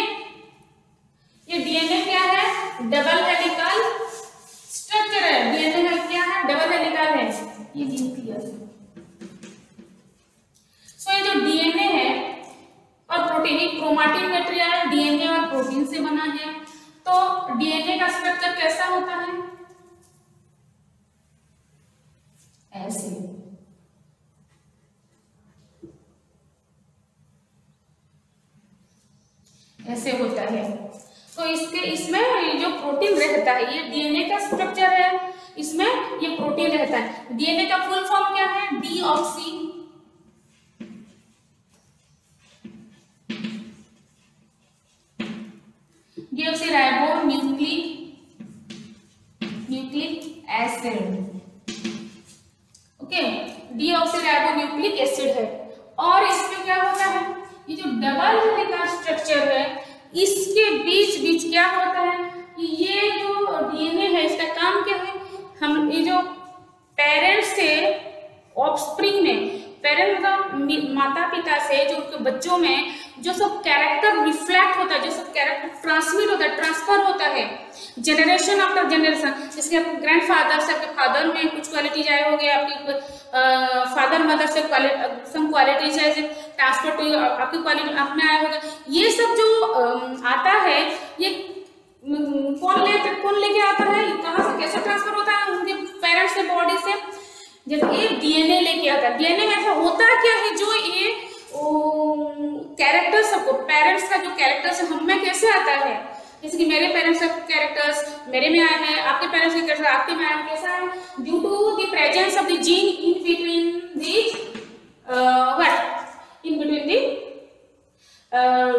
क्या है? डबल हेलिकल स्ट्रक्चर है। डीएनए में क्या है? डबल हेलिकल है, ये न्यूक्लियस है। सो ये जो डीएनए है और प्रोटीन, क्रोमैटिन मटेरियल डीएनए और प्रोटीन से बना है। तो डीएनए का स्ट्रक्चर कैसा होता है? ऐसे, ऐसे होता है। तो इसमें जो प्रोटीन रहता है, ये डीएनए का स्ट्रक्चर है, इसमें ये प्रोटीन रहता है। डीएनए का फुल फॉर्म क्या है? Deoxyribonucleic acid. Okay, deoxyribonucleic acid है। और इसमें क्या होता है? ये जो डबल हेलिकल स्ट्रक्चर है, इसके बीच क्या होता है? ये जो डीएनए है इसका काम क्या है? हम ये जो पेरेंट्स से ऑफस्प्रिंग में, पेरेंट मतलब माता पिता से जो उनके बच्चों में जो सब कैरेक्टर रिफ्लेक्ट होता है, जो सब कैरेक्टर ट्रांसमिट होता है, ट्रांसफर होता है जनरेशन आफ्टर जनरेशन। जैसे आपके ग्रैंडफादर से आपके फादर में कुछ क्वालिटीज आए होंगे, आपकी फादर मदर से सम क्वालिटीज है ट्रांसफर टू आपकी क्वालिटी आप में आया होगा। ये सब जो आता है, ये कौन लेके आता है? कहाँ से कैसे ट्रांसफर होता है? उनके पेरेंट्स से, बॉडी से। जैसे ये डीएनए लेके आता है। डीएनए में ऐसा होता क्या है, जो ये कैरेक्टर सबको, पेरेंट्स का जो कैरेक्टर्स है हम में कैसे आता है? जैसे कि मेरे पेरेंट्स का कैरेक्टर्स मेरे में आए हैं, आपके पेरेंट्स के कैरेक्टर आपके में आए हैं। कैसा है? Due to the presence of the gene in between this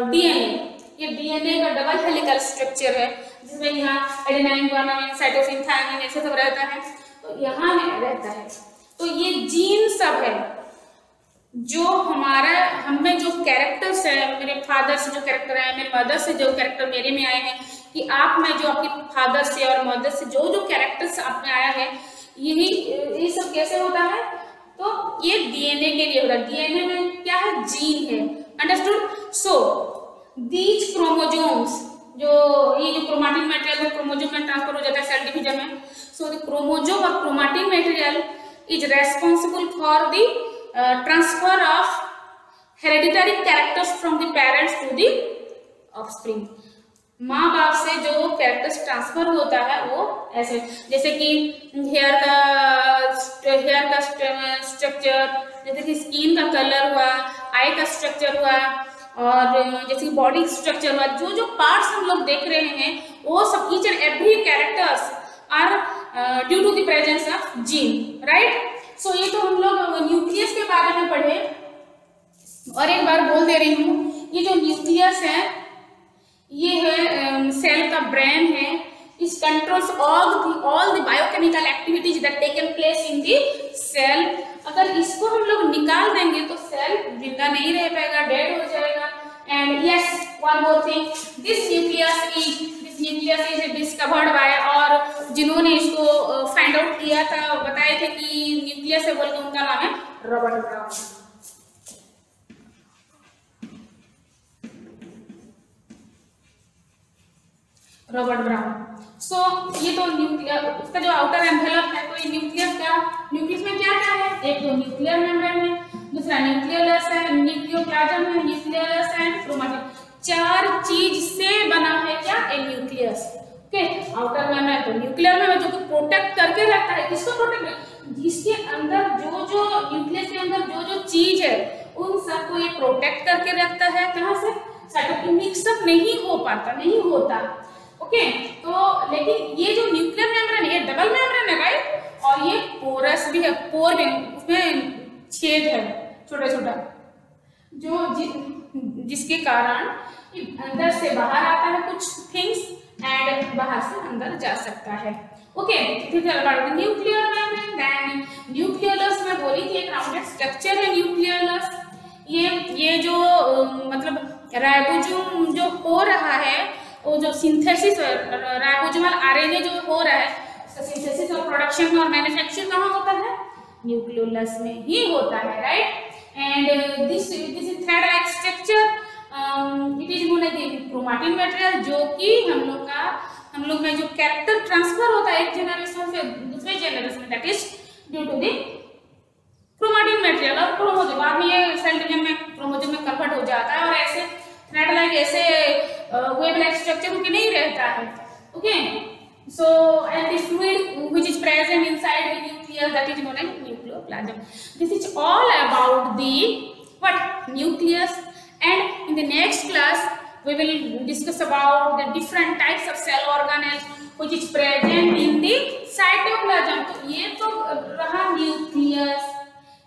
DNA. ये डीएनए का डबल हेलिकल स्ट्रक्चर है, जिसमें यहाँ एडेनाइन, गुआनिन, साइटोसिन, थायमिन ऐसे सब रहता है। तो यहाँ में रहता है। तो ये जीन सब है जो हमारा, हमें जो कैरेक्टर्स है, मेरे फादर से जो कैरेक्टर है, मेरे मदर से जो कैरेक्टर मेरे में आए हैं, कि आप में जो आपके फादर से और मदर से जो कैरेक्टर्स आप में आया है, ये सब कैसे होता है? तो ये डीएनए के लिए होता है। डीएनए में क्या है? जीन है। अंडरस्टूड? सो दीज क्रोमोजोम्स, जो ये जो क्रोमैटिन मटेरियल है क्रोमोजोम में ट्रांसफर हो जाता है सेल डिवीजन में। So the chromosome of chromatin material is responsible for the transfer of hereditary characters from the parents to the offspring। माँ बाप से जो कैरेक्टर्स ट्रांसफर होता है वो ऐसे, जैसे कि हेयर का स्ट्रक्चर, जैसे कि स्किन का कलर हुआ, आई का स्ट्रक्चर हुआ, और जैसे कि बॉडी स्ट्रक्चर हुआ, जो पार्ट्स हम लोग देख रहे हैं वो सब each and every characters are due to the presence of gene, right. So ये तो हम लोग न्यूक्लियस के बारे में पढ़े। और एक बार बोल दे रही हूँ, ये जो न्यूक्लियस है ये है सेल का ब्रेन है। इस controls all the biochemical activities that taken place in the cell. अगर इसको हम लोग निकाल देंगे तो सेल जिंदा नहीं रह पाएगा, डेड हो जाएगा। And yes, one more thing, this nucleus is discovered by, और जिन्होंने इसको फाइंड आउट किया था, बताए थे कि न्यूक्लियस है बोल के, उनका नाम है Robert Brown. Robert Brown. So ये तो न्यूक्लियर, उसका जो आउटर एनवेलप है, तो ये न्यूक्लियस में क्या क्या है? एक तो न्यूक्लियर मेम्ब्रेन है, दूसरा न्यूक्लियस है, न्यूक्लियोप्लाज्म है, न्यूक्लियस है, क्रोमैटिन। 4 चीज से बना है क्या? ए न्यूक्लियस। ओके, आउटर मेम्ब्रेन तो न्यूक्लियर में जो प्रोटेक्ट करके रखता है, किसको प्रोटेक्ट? जिसके अंदर जो न्यूक्लियस के अंदर जो चीज है उन सबको ये प्रोटेक्ट करके रखता है। कहाँ से? साइटोप्लाज्म मिक्सअप नहीं होता। ओके, तो लेकिन ये जो न्यूक्लियर मेम्ब्रेन है ये डबल मेम्ब्रेन है, राइट। और ये पोरस भी है, पोर में उसमें छेद है छोटा छोटा, जिसके कारण अंदर से बाहर आता है कुछ थिंग्स एंड बाहर से अंदर जा सकता है। Okay, nuclear membrane. Then nucleus में बोली थी एक राउंडेड स्ट्रक्चर है न्यूक्लियस। ये जो मतलब राइबोसोम जो हो रहा है, वो जो सिंथेसिस राइबोसोमल आरएनए जो हो रहा है, सिंथेसिस और प्रोडक्शन और मैन्युफैक्चर कहाँ होता है? न्यूक्लियोलस में ही होता है, right. And this is thread like structure, it is known as chromatin material, जो कि हम लोग में जो कैरेक्टर ट्रांसफर होता है एक जनरेशन से दूसरे generation, that is due to the chromatin material और क्रोमोसोम। बाद में ये सेल डिवीजन में क्रोमोसोम में कन्वर्ट हो जाता है और ऐसे थ्रेड लाइक ऐसे वेव लाइक स्ट्रक्चर होके नहीं रहता है। Okay, so and the fluid which is present inside the nucleus, that is known as nucleoplasm. This is all about the what? Nucleus. And in the next class we will discuss about the different types of cell organelles which is present in the cytoplasm. तो ये तो रहा nucleus,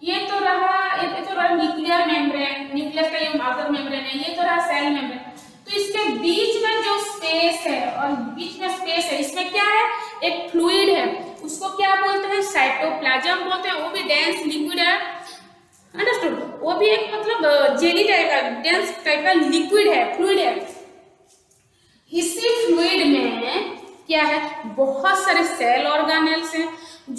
ये तो रहा nuclear membrane, nucleus का ये outer membrane है, ये तो रहा सेल मेम्ब्रेन। तो इसके बीच में जो स्पेस है और बीच में स्पेस है, इसमें क्या है? एक फ्लूइड है, उसको क्या बोलते हैं? साइटोप्लाज्म बोलते हैं। वो भी डेंस लिक्विड है, अंडरस्टूड? वो भी एक मतलब जेली टाइप का डेंस टाइप का लिक्विड है, फ्लूइड है। इसी फ्लूइड में क्या है? बहुत सारे सेल ऑर्गेनेल्स हैं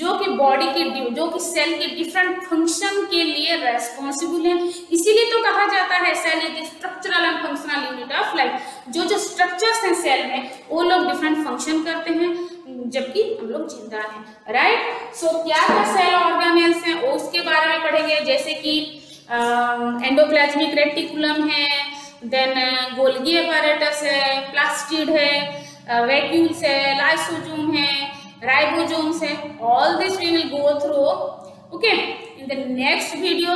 जो कि बॉडी के जो कि सेल के डिफरेंट फंक्शन के लिए रेस्पॉन्सिबल है। इसीलिए तो कहा जाता है cell is structural and functional unit of life. जो स्ट्रक्चर्स हैं सेल में वो लोग डिफरेंट फंक्शन करते हैं जबकि हम लोग जिंदा हैं, राइट। सो क्या क्या सेल ऑर्गेनेल्स हैं उसके बारे में पढ़ेंगे, जैसे कि एंडोप्लाज्मिक रेटिकुलम है, देन गोल्गी अपैरेटस है, प्लास्टिड है, वैक्यूल्स है, लाइसोसोम है, ribosomes है। all this we will go through, okay, in the next video.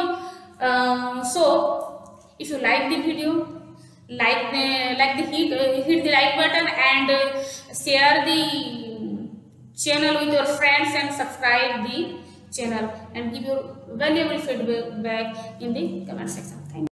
So if you like the video, hit the like button and share the channel with your friends and subscribe the channel and give your valuable feedback in the comment section. Thank you.